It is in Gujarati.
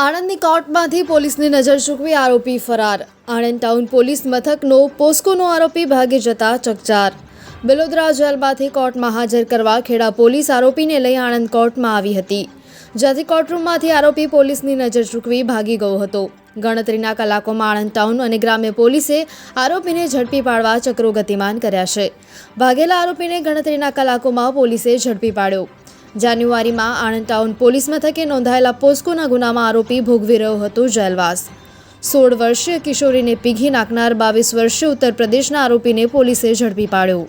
આણંદની કોર્ટમાંથી પોલીસની નજર ચૂકવી આરોપી ફરાર। આણંદ ટાઉન પોલીસ મથકનો પોસ્કોનો આરોપી ભાગી જતા ચકચાર। બિલોદરા જેલમાંથી કોર્ટમાં હાજર કરવા ખેડા પોલીસ આરોપીને લઈ આણંદ કોર્ટમાં આવી હતી, જ્યાંથી કોર્ટરૂમમાંથી આરોપી પોલીસની નજર ચૂકવી ભાગી ગયો હતો। ગણતરીના કલાકોમાં આણંદ ટાઉન અને ગ્રામ્ય પોલીસે આરોપીને ઝડપી પાડવા ચક્રો ગતિમાન કર્યા છે। ભાગેલા આરોપીને ગણતરીના કલાકોમાં પોલીસે ઝડપી પાડ્યો। જાન્યુઆરીમાં આણંદ ટાઉન પોલીસ મથકે નોંધાયેલા પોસ્કોના ગુનામાં આરોપી ભોગવી રહ્યો હતો જેલવાસ। 16 વર્ષીય કિશોરીને પીઘી નાખનાર 22 વર્ષીય ઉત્તર પ્રદેશના આરોપીને પોલીસે ઝડપી પાડ્યો।